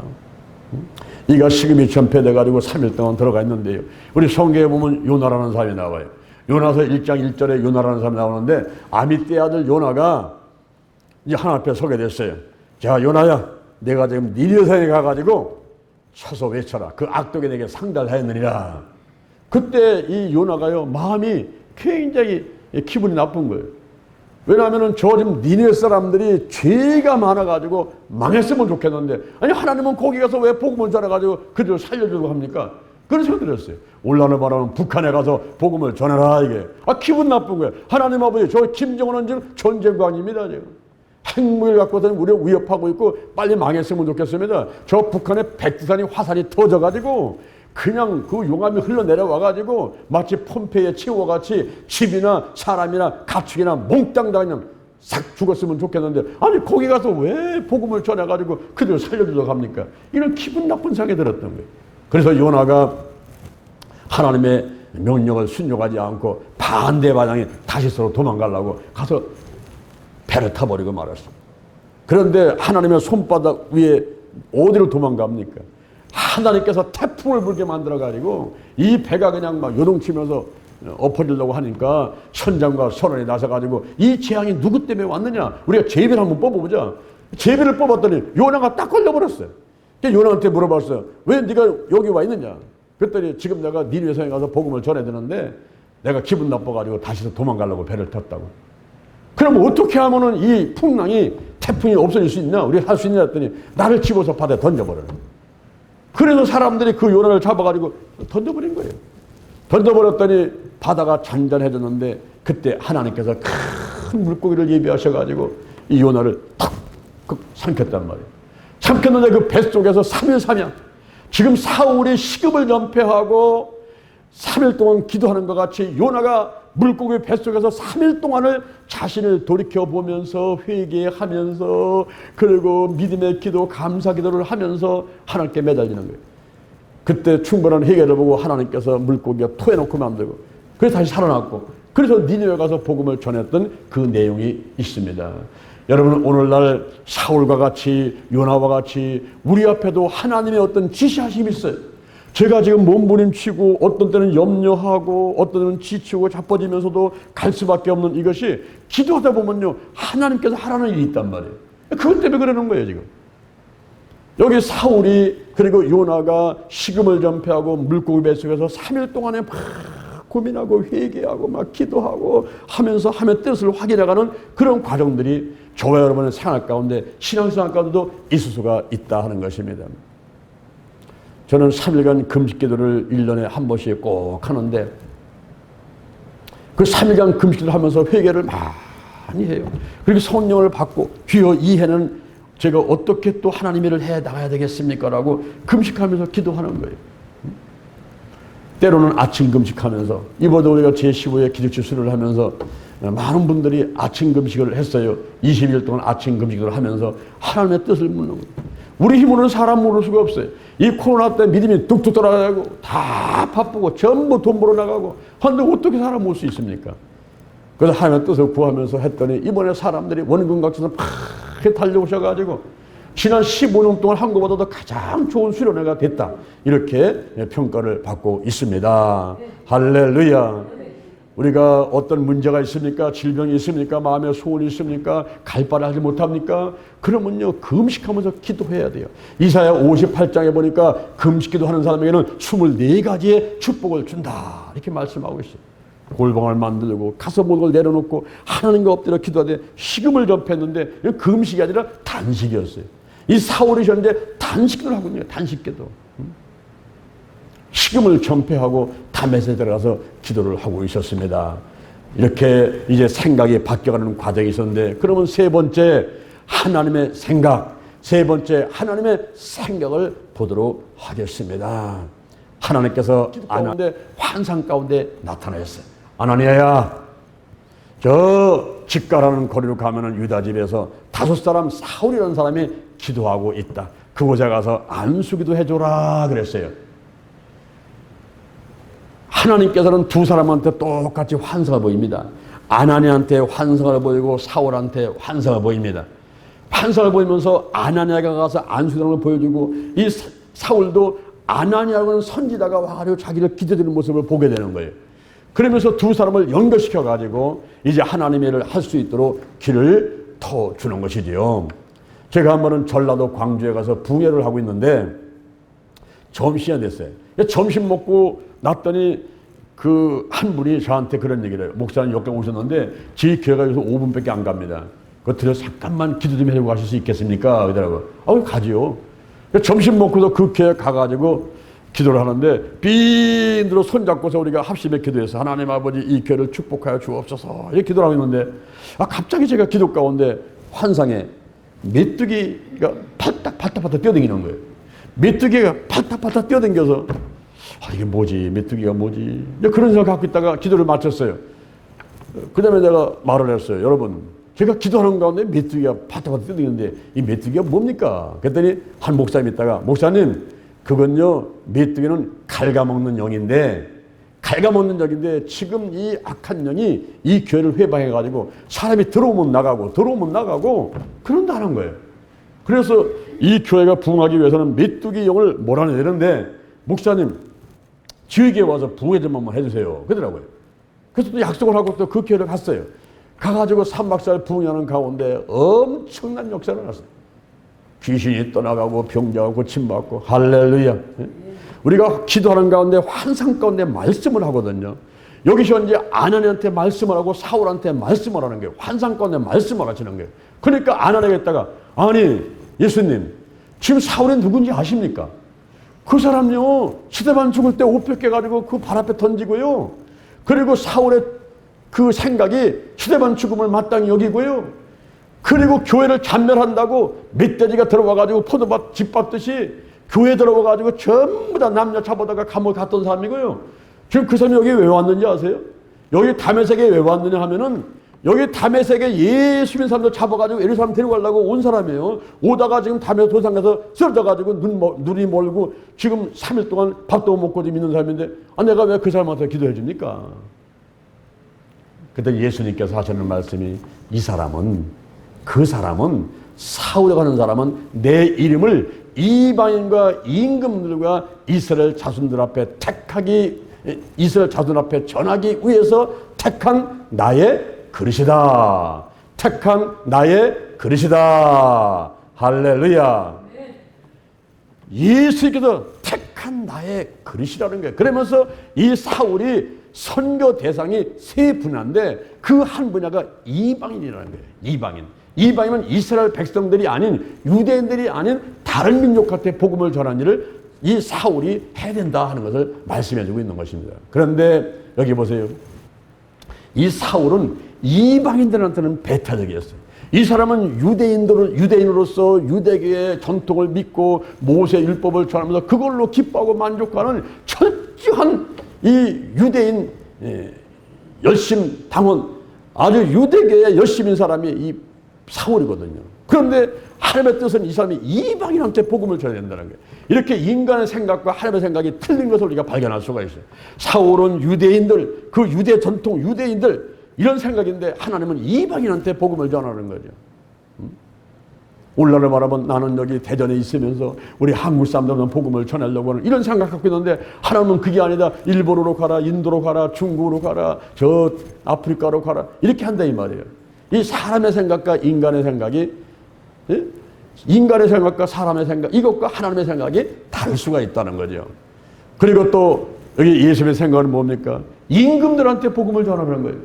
이가 식음이 전폐돼가지고 3일 동안 들어가 있는데요. 우리 성경에 보면 요나라는 사람이 나와요. 요나서 1장 1절에 요나라는 사람이 나오는데 아미떼 아들 요나가 이제 하나님 앞에 서게 됐어요. 자, 요나야, 내가 지금 니느웨에 가가지고 서서 외쳐라. 그 악독이 내게 상달하였느니라. 그때 이 요나가요, 마음이 굉장히 기분이 나쁜 거예요. 왜냐하면 저 지금 니느웨 사람들이 죄가 많아가지고 망했으면 좋겠는데, 아니 하나님은 거기 가서 왜 복음을 전해가지고 그들을 살려주려고 합니까? 그런 생각 들었어요. 올라는 바람은 북한에 가서 복음을 전해라 이게. 기분 나쁜 거예요. 하나님 아버지, 저 김정은은 지금 전쟁광입니다 지금. 핵무기를 갖고서는 우리를 위협하고 있고 빨리 망했으면 좋겠습니다. 저 북한의 백두산이 화살이 터져가지고 그냥 그 용암이 흘러내려와가지고 마치 폼페이의 치워같이 집이나 사람이나 가축이나 몽땅 다 그냥 싹 죽었으면 좋겠는데, 아니 거기 가서 왜 복음을 전해가지고 그들을 살려주려고 합니까? 이런 기분 나쁜 생각이 들었던 거예요. 그래서 요나가 하나님의 명령을 순종하지 않고 반대 방향에 다시스로 도망가려고 가서 배를 타버리고 말았어. 그런데 하나님의 손바닥 위에 어디로 도망갑니까? 하나님께서 태풍을 불게 만들어가지고 이 배가 그냥 막 요동치면서 엎어지려고 하니까 선장과 선원이 나서가지고 이 재앙이 누구 때문에 왔느냐? 우리가 제비를 한번 뽑아보자. 제비를 뽑았더니 요나가 딱 걸려버렸어요. 요나한테 물어봤어요. 왜 네가 여기 와 있느냐? 그랬더니 지금 내가 니느웨 성에 가서 복음을 전해야 되는데 내가 기분 나빠가지고 다시 도망가려고 배를 탔다고. 그럼 어떻게 하면은 이 풍랑이 태풍이 없어질 수 있냐? 우리 할 수 있냐? 했더니 나를 집어서 바다에 던져버려요. 그래서 사람들이 그 요나를 잡아가지고 던져버린 거예요. 던져버렸더니 바다가 잔잔해졌는데 그때 하나님께서 큰 물고기를 예비하셔가지고 이 요나를 탁 삼켰단 말이에요. 삼켰는데 그 뱃속에서 3일 3양 지금 사울이 식음을 전폐하고 3일 동안 기도하는 것 같이 요나가 물고기 뱃속에서 3일 동안을 자신을 돌이켜보면서 회개하면서 그리고 믿음의 기도, 감사 기도를 하면서 하나님께 매달리는 거예요. 그때 충분한 회개를 보고 하나님께서 물고기가 토해놓고 만들고 그래서 다시 살아났고 그래서 니느웨 가서 복음을 전했던 그 내용이 있습니다. 여러분 오늘날 사울과 같이 요나와 같이 우리 앞에도 하나님의 어떤 지시하심이 있어요. 제가 지금 몸부림치고 어떤 때는 염려하고 어떤 때는 지치고 자빠지면서도 갈 수밖에 없는 이것이 기도하다 보면요 하나님께서 하라는 일이 있단 말이에요. 그것 때문에 그러는 거예요 지금. 여기 사울이 그리고 요나가 식음을 전폐하고 물고기 뱃속에서 3일 동안에 막 고민하고 회개하고 막 기도하고 하면서 하나님의 뜻을 확인해가는 그런 과정들이 저와 여러분의 생활 가운데 신앙생활 가운데도 있을 수가 있다 하는 것입니다. 저는 3일간 금식기도를 1년에 한 번씩 꼭 하는데 그 3일간 금식기도를 하면서 회개를 많이 해요. 그리고 성령을 받고 주여 이 해는 제가 어떻게 또 하나님 일을 해 나가야 되겠습니까? 라고 금식하면서 기도하는 거예요. 때로는 아침 금식하면서 이번에도 우리가 제15회 기독교 수련을 하면서 많은 분들이 아침 금식을 했어요. 20일 동안 아침 금식을 하면서 하나님의 뜻을 묻는 거예요. 우리 힘으로는 사람 모를 수가 없어요. 이 코로나 때 믿음이 뚝뚝 돌아가고 다 바쁘고 전부 돈 벌어 나가고 하는데 어떻게 사람 모을 수 있습니까? 그래서 하나님의 뜻을 구하면서 했더니 이번에 사람들이 원근각에서 팍 달려오셔가지고 지난 15년 동안 한 것보다도 가장 좋은 수련회가 됐다. 이렇게 평가를 받고 있습니다. 할렐루야. 우리가 어떤 문제가 있습니까? 질병이 있습니까? 마음의 소원이 있습니까? 갈 바를 하지 못합니까? 그러면요 금식하면서 기도해야 돼요. 이사야 58장에 보니까 금식기도 하는 사람에게는 24가지의 축복을 준다 이렇게 말씀하고 있어요. 골방을 만들고 가서 모든 걸 내려놓고 하나님과 엎드려 기도하되 식음을 접했는데 이건 금식이 아니라 단식이었어요. 이 사울이 현재 단식을 하고 있는 거예요. 단식기도. 식음을 전폐하고 다메섹에 들어가서 기도를 하고 있었습니다. 이렇게 이제 생각이 바뀌어가는 과정이 있었는데, 그러면 세 번째 하나님의 생각, 세 번째 하나님의 생각을 보도록 하겠습니다. 하나님께서 아나니아의 환상 가운데 나타나셨어요. 아나니아야, 저 집가라는 거리로 가면은 유다 집에서 5사람 사울이라는 사람이 기도하고 있다. 그곳에 가서 안수기도 해줘라 그랬어요. 하나님께서는 두 사람한테 똑같이 환상을 보입니다. 아나니아한테 환상을 보이고 사울한테 환상을 보입니다. 환상을 보이면서 아나니아가 가서 안수기를 보여주고, 이 사울도 아나니아라는 선지자가 와가지고 자기를 기도드리는 모습을 보게 되는 거예요. 그러면서 두 사람을 연결시켜가지고 이제 하나님의 일을 할 수 있도록 길을 터주는 것이지요. 제가 한 번은 전라도 광주에 가서 붕해를 하고 있는데 점심이 됐어요. 점심 먹고 났더니 그 한 분이 저한테 그런 얘기를 해요. 목사님 여기 오셨는데 제 교회가 여기서 5분밖에 안 갑니다. 그거 잠깐만 기도 좀 해주고 가실 수 있겠습니까? 그러더라고요. 가지요. 점심 먹고도 그 교회 가가지고 기도를 하는데 빈들어 손잡고서 우리가 합심해 기도해서 하나님 아버지 이 교회를 축복하여 주옵소서 이렇게 기도를 하고 있는데, 갑자기 제가 기도 가운데 환상에 메뚜기가 팔딱팔딱 뛰어다니는 거예요. 메뚜기가 팔딱팔딱 뛰어다녀서 이게 뭐지? 메뚜기가 뭐지? 그런 생각 갖고 있다가 기도를 마쳤어요. 그 다음에 내가 말을 했어요. 여러분, 제가 기도하는 가운데 메뚜기가 팔딱팔딱 뛰어다니는데 이 메뚜기가 뭡니까? 그랬더니 한 목사님 있다가, 목사님 그건요, 메뚜기는 갉아먹는 영인데 지금 이 악한 영이 이 교회를 회방해가지고 사람이 들어오면 나가고 그런다는 거예요. 그래서 이 교회가 부흥하기 위해서는 메뚜기 영을 몰아내는데, 목사님 저에게 와서 부흥회 좀 한번 해주세요 그러더라고요. 그래서 또 약속을 하고 또 그 교회를 갔어요. 가가지고 3박 4일 부흥하는 가운데 엄청난 역사를 났어요. 귀신이 떠나가고 병자가 고침받고, 할렐루야. 우리가 기도하는 가운데 환상 가운데 말씀을 하거든요. 여기서 이제 아나니아한테 말씀을 하고 사울한테 말씀을 하는 거예요. 환상 가운데 말씀을 하시는 거예요. 그러니까 아나니아가 있다가, 아니 예수님 지금 사울이 누군지 아십니까? 그 사람요 스데반 죽을 때 옷 벗겨가지고 그 발 앞에 던지고요, 그리고 사울의 그 생각이 스데반 죽음을 마땅히 여기고요, 그리고 교회를 잔멸한다고 멧돼지가 들어와가지고 포도밭 짓밟듯이 교회 들어와가지고 전부 다 남녀 잡아다가 감옥 갔던 사람이고요. 지금 그 사람이 여기 왜 왔는지 아세요? 여기 다메섹에 왜 왔느냐 하면은, 여기 다메섹에 예수 믿는 사람들 잡아가지고 예루살렘 데려가려고 온 사람이에요. 오다가 지금 다메섹 도상에서 쓰러져가지고 눈이 멀고 지금 3일 동안 밥도 못 먹고 있는 사람인데, 내가 왜 그 사람한테 기도해 줍니까? 그때 예수님께서 하시는 말씀이, 그 사람은 사울이라고 하는 사람은 내 이름을 이방인과 임금들과 이스라엘 자손들 앞에 전하기 위해서 택한 나의 그릇이다. 할렐루야. 예수께서 택한 나의 그릇이라는 거예요. 그러면서 이 사울이 선교 대상이 세 분야인데 그 한 분야가 이방인이라는 거예요. 이방인은 이스라엘 백성들이 아닌, 유대인들이 아닌 다른 민족한테 복음을 전하는 일을 이 사울이 해야 된다 하는 것을 말씀해 주고 있는 것입니다. 그런데 여기 보세요. 이 사울은 이방인들한테는 배타적이었어요. 이 사람은 유대인으로서 유대교의 전통을 믿고 모세 율법을 전하면서 그걸로 기뻐하고 만족하는 철저한 이 유대인 열심 당원, 아주 유대교의 열심인 사람이 이 사울이거든요. 그런데 하나님의 뜻은 이 사람이 이방인한테 복음을 전해야 된다는 거예요. 이렇게 인간의 생각과 하나님의 생각이 틀린 것을 우리가 발견할 수가 있어요. 사울은 유대인들, 그 유대 전통 유대인들 이런 생각인데, 하나님은 이방인한테 복음을 전하는 거죠. 오늘날을 말하면 나는 여기 대전에 있으면서 우리 한국 사람들은 복음을 전하려고 하는 이런 생각 갖고 있는데, 하나님은 그게 아니다. 일본으로 가라, 인도로 가라, 중국으로 가라, 저 아프리카로 가라, 이렇게 한다 이 말이에요. 이 사람의 생각과 인간의 생각이, 인간의 생각과 사람의 생각, 이것과 하나님의 생각이 다를 수가 있다는 거죠. 그리고 또 여기 예수님의 생각은 뭡니까? 임금들한테 복음을 전하는 거예요.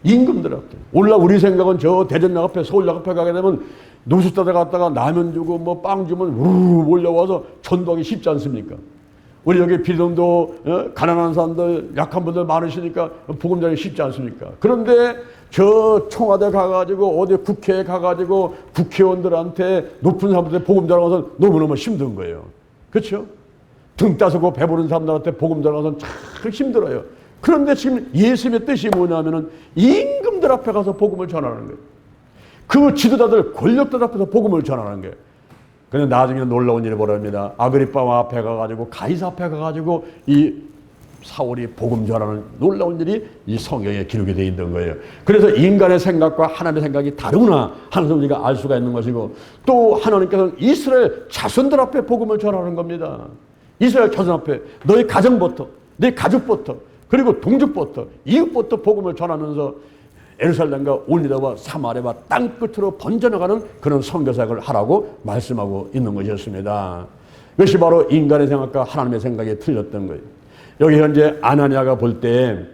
임금들한테. 오늘날 우리 생각은 저 대전역 앞에, 서울역 앞에 가게 되면 노숙자들 갔다가 라면 주고 뭐 빵 주면 우르르 몰려와서 전도하기 쉽지 않습니까? 우리 여기 비동도 가난한 사람들, 약한 분들 많으시니까 복음 전하기 쉽지 않습니까? 그런데 저 청와대 가가지고 어디 국회에 가가지고 국회의원들한테 높은 사람들한테 복음 전하는 것은 너무너무 힘든 거예요. 그렇죠? 등 따스고 배부른 사람들한테 복음 전하는 것은 참 힘들어요. 그런데 지금 예수님의 뜻이 뭐냐면은 임금들 앞에 가서 복음을 전하는 거예요. 그 지도자들, 권력들 앞에서 복음을 전하는 거예요. 근데 나중에 놀라운 일이 벌어집니다. 아그리파 왕 앞에 가가지고 가이사 앞에 가가지고 이 사울이 복음 전하는 놀라운 일이 이 성경에 기록이 되어 있는 거예요. 그래서 인간의 생각과 하나님의 생각이 다르구나 하는 것을 우리가 알 수가 있는 것이고, 또 하나님께서는 이스라엘 자손들 앞에 복음을 전하는 겁니다. 이스라엘 자손 앞에 너희 가정부터, 네 가족부터, 그리고 동족부터, 이웃부터 복음을 전하면서 예루살렘과 올리다와 사마리아와 땅끝으로 번져나가는 그런 선교사역을 하라고 말씀하고 있는 것이었습니다. 이것이 바로 인간의 생각과 하나님의 생각이 틀렸던 거예요. 여기 현재 아나니아가 볼 때는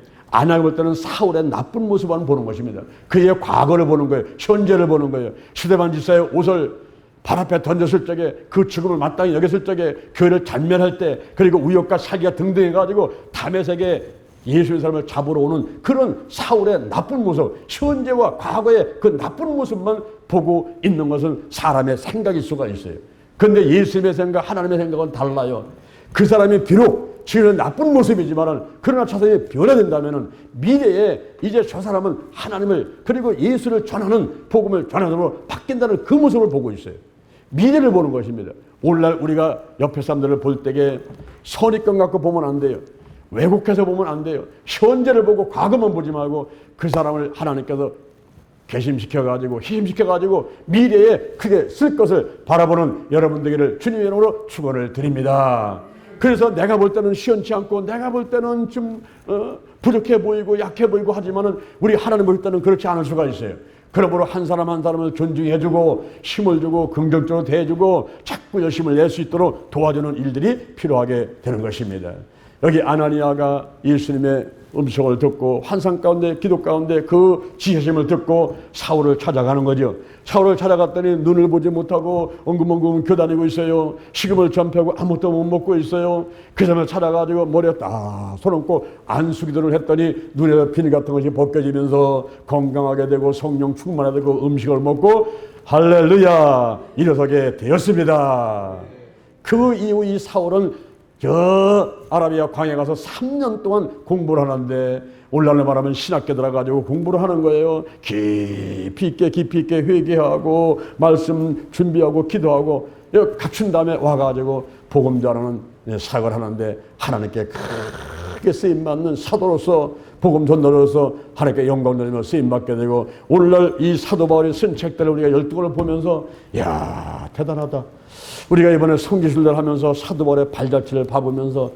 사울의 나쁜 모습만 보는 것입니다. 그의 과거를 보는 거예요. 현재를 보는 거예요. 스데반 집사의 옷을 발 앞에 던졌을 적에, 그 죽음을 마땅히 여겼을 적에, 교회를 잔멸할 때, 그리고 우욕과 사기가 등등 해가지고 다메섹에 예수의 사람을 잡으러 오는 그런 사울의 나쁜 모습, 현재와 과거의 그 나쁜 모습만 보고 있는 것은 사람의 생각일 수가 있어요. 그런데 예수님의 생각, 하나님의 생각은 달라요. 그 사람이 비록 지금은 나쁜 모습이지만 그러나 자신이 변화된다면 미래에 이제 저 사람은 하나님을, 그리고 예수를 전하는, 복음을 전하는 바뀐다는 그 모습을 보고 있어요. 미래를 보는 것입니다. 오늘날 우리가 옆에 사람들을 볼 때에 선입견 갖고 보면 안 돼요. 왜곡해서 보면 안 돼요. 현재를 보고 과거만 보지 말고 그 사람을 하나님께서 개심시켜가지고 희심시켜가지고 미래에 크게 쓸 것을 바라보는 여러분 되기를 주님의 이름으로 축원을 드립니다. 그래서 내가 볼 때는 시원치 않고 내가 볼 때는 좀 부족해 보이고 약해 보이고 하지만은 우리 하나님 볼 때는 그렇지 않을 수가 있어요. 그러므로 한 사람 한 사람을 존중해주고 힘을 주고 긍정적으로 대해주고 자꾸 열심을 낼 수 있도록 도와주는 일들이 필요하게 되는 것입니다. 여기 아나니아가 예수님의 음성을 듣고 환상 가운데, 기도 가운데 그 지혜심을 듣고 사울을 찾아가는 거죠. 사울을 찾아갔더니 눈을 보지 못하고 엉금엉금 교다니고 있어요. 식음을 전폐하고 아무것도 못 먹고 있어요. 그 사람을 찾아가지고 머리에 딱 손얹고 안수기도를 했더니 눈에 비늘 같은 것이 벗겨지면서 건강하게 되고 성령 충만하게 되고 음식을 먹고 할렐루야 일어서게 되었습니다. 그 이후 이 사울은 저 아라비아 광야에 가서 3년 동안 공부를 하는데, 오늘날 말하면 신학교 들어가지고 공부를 하는 거예요. 깊이 있게 회개하고 말씀 준비하고 기도하고 갖춘 다음에 와가지고 복음 전하는 사역을 하는데, 하나님께 크게 쓰임받는 사도로서, 복음 전도로서 하나님께 영광 돌리며 쓰임받게 되고, 오늘날 이 사도 바울이 쓴 책들을 우리가 12권을 보면서 이야 대단하다. 우리가 이번에 성기술들 하면서 사도 바울의 발자취를 봐보면서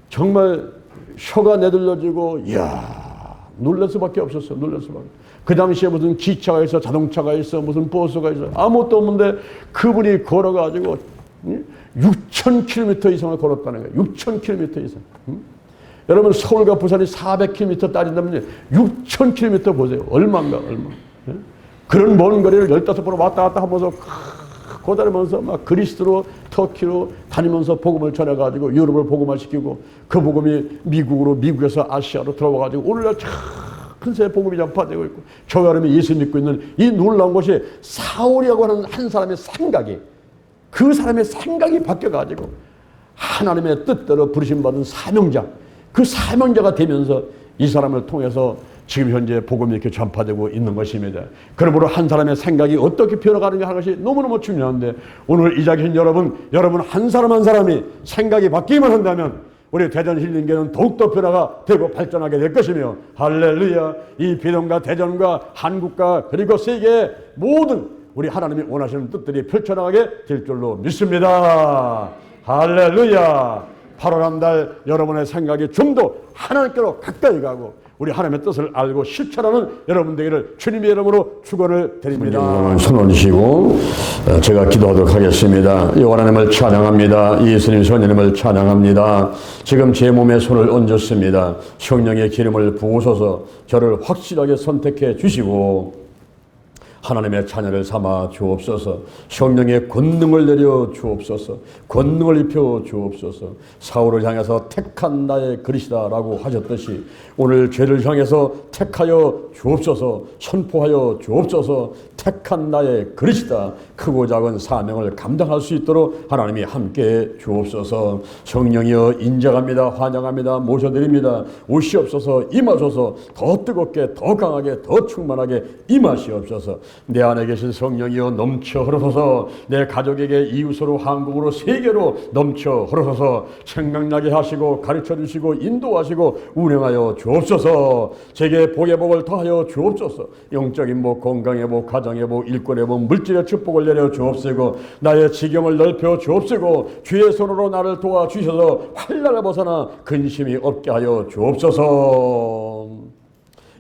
정말 혀가 내둘러지고 이야 놀랄 수밖에 없었어. 놀랄 수밖에. 그 당시에 무슨 기차가 있어, 자동차가 있어, 무슨 버스가 있어, 아무것도 없는데 그분이 걸어가지고 6,000km 이상을 걸었다는 거예요. 6,000km 이상. 여러분 서울과 부산이 400km 따진다면 6,000km 보세요. 얼마인가. 그런 먼 거리를 15번 왔다 갔다 하면서 고다니면서 막 그리스로 터키로 다니면서 복음을 전해가지고 유럽을 복음화시키고, 그 복음이 미국에서 아시아로 들어와가지고 오늘날 큰 새 복음이 전파되고 있고, 저 여름에 예수 믿고 있는 이 놀라운 것이 사울이라고 하는 한 사람의 생각이, 그 사람의 생각이 바뀌어가지고 하나님의 뜻대로 부르심받은 사명자, 그 사명자가 되면서 이 사람을 통해서 지금 현재 복음이 이렇게 전파되고 있는 것입니다. 그러므로 한 사람의 생각이 어떻게 변화가는가 하는 것이 너무너무 중요한데, 오늘 이 자리에 여러분 한 사람 한 사람이 생각이 바뀌기만 한다면 우리 대전 힐링교회는 더욱더 변화가 되고 발전하게 될 것이며, 할렐루야, 이 비동과 대전과 한국과 그리고 세계의 모든 우리 하나님이 원하시는 뜻들이 펼쳐나가게 될 줄로 믿습니다. 할렐루야. 8월 한 달 여러분의 생각이 좀 더 하나님께로 가까이 가고 우리 하나님의 뜻을 알고 실천하는 여러분 되기를 주님의 이름으로 축원을 드립니다. 손 올리시고 제가 기도하도록 하겠습니다. 여호와 하나님을 찬양합니다. 예수님 성령님을 찬양합니다. 지금 제 몸에 손을 얹었습니다. 성령의 기름을 부으소서 저를 확실하게 선택해 주시고 하나님의 자녀를 삼아 주옵소서. 성령의 권능을 내려 주옵소서. 권능을 입혀 주옵소서. 사울을 향해서 택한 나의 그릇이다라고 하셨듯이 오늘 죄를 향해서 택하여 주옵소서. 선포하여 주옵소서. 택한 나의 그릇이다. 크고 작은 사명을 감당할 수 있도록 하나님이 함께 주옵소서. 성령이여 인정합니다. 환영합니다. 모셔드립니다. 오시옵소서. 임하소서. 더 뜨겁게 더 강하게 더 충만하게 임하시옵소서. 내 안에 계신 성령이여 넘쳐 흐르소서. 내 가족에게 이웃으로 한국으로 세계로 넘쳐 흐르소서. 생각나게 하시고 가르쳐 주시고 인도하시고 운행하여 주옵소서. 제게 복의 복을 더하여 주옵소서. 영적인 복, 건강의 복, 가정의 복, 일꾼의 복, 물질의 축복을 내려 주옵시고 나의 지경을 넓혀 주옵시고 주의 손으로 나를 도와주셔서 환난을 벗어나 근심이 없게 하여 주옵소서.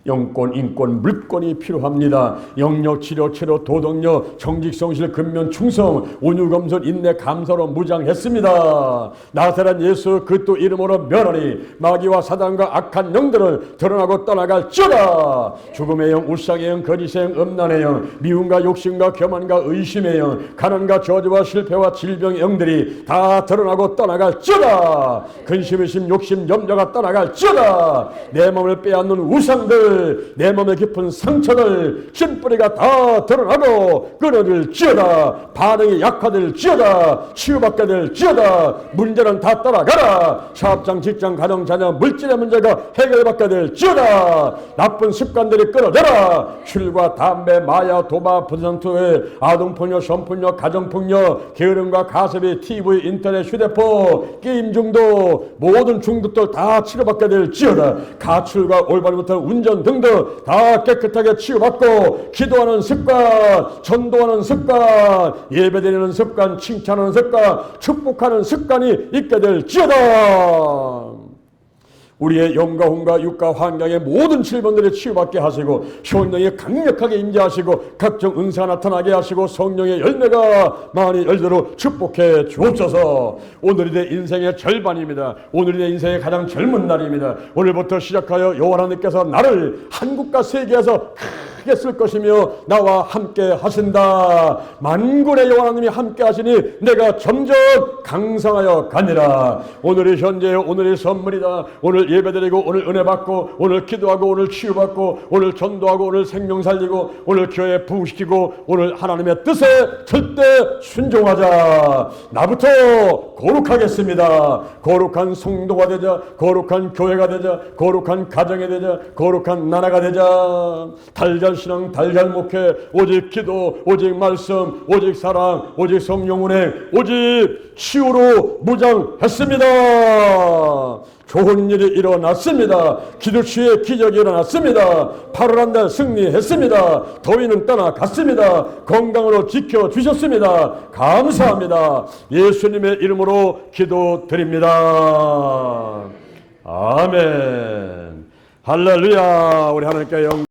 영권, 인권, 물권이 필요합니다. 영역, 치료, 도덕력, 정직, 성실, 근면, 충성, 온유, 검선, 인내, 감사로 무장했습니다. 나사렛 예수 그리스도 이름으로 멸하니 마귀와 사단과 악한 영들을 드러나고 떠나갈지어다. 죽음의 영, 우상의 영, 거짓의 영, 음란의 영, 미움과 욕심과 교만과 의심의 영, 가난과 저주와 실패와 질병의 영들이 다 드러나고 떠나갈지어다. 근심, 의심, 욕심, 염려가 떠나갈지어다. 내 몸을 빼앗는 우상들, 내 몸의 깊은 상처들, 찐뿌리가 다 드러나고 끊어질지어다. 반응이 약화될지어다. 치유받게 될지어다. 문제는 다 따라가라. 사업장, 직장, 가정, 자녀, 물질의 문제가 해결받게 될지어다. 나쁜 습관들이 끊어져라. 술과 담배, 마약, 도박, 분산투회, 아동폭력, 성폭력, 가정폭력, 게으름과 가습이, TV, 인터넷, 휴대폰, 게임 중독, 모든 중독들 다 치료받게 될지어다. 가출과 올바르 못한 운전 등등 다 깨끗하게 치유받고 기도하는 습관, 전도하는 습관, 예배드리는 습관, 칭찬하는 습관, 축복하는 습관이 있게 될지어다. 우리의 영과 혼과 육과 환경의 모든 질병들을 치유받게 하시고 성령이 강력하게 임재하시고 각종 은사가 나타나게 하시고 성령의 열매가 많이 열도록 축복해 주옵소서. 오늘이 내 인생의 절반입니다. 오늘이 내 인생의 가장 젊은 날입니다. 오늘부터 시작하여 여호와 하나님께서 나를 한국과 세계에서 크게 쓸 것이며 나와 함께 하신다. 만군의 여호와 하나님이 함께 하시니 내가 점점 강성하여 가니라. 오늘이 현재 오늘의 선물이다. 오늘 예배드리고 오늘 은혜 받고 오늘 기도하고 오늘 치유받고 오늘 전도하고 오늘 생명 살리고 오늘 교회 부흥시키고 오늘 하나님의 뜻에 절대 순종하자. 나부터 거룩하겠습니다. 거룩한 성도가 되자. 거룩한 교회가 되자. 거룩한 가정이 되자. 거룩한 나라가 되자. 달잘 신앙, 달잘 목회, 오직 기도, 오직 말씀, 오직 사랑, 오직 성령 운행, 오직 치유로 무장했습니다. 좋은 일이 일어났습니다. 기도치의 기적이 일어났습니다. 8월 한 달 승리했습니다. 더위는 떠나갔습니다. 건강으로 지켜주셨습니다. 감사합니다. 예수님의 이름으로 기도드립니다. 아멘. 할렐루야. 우리 하나님께 영광.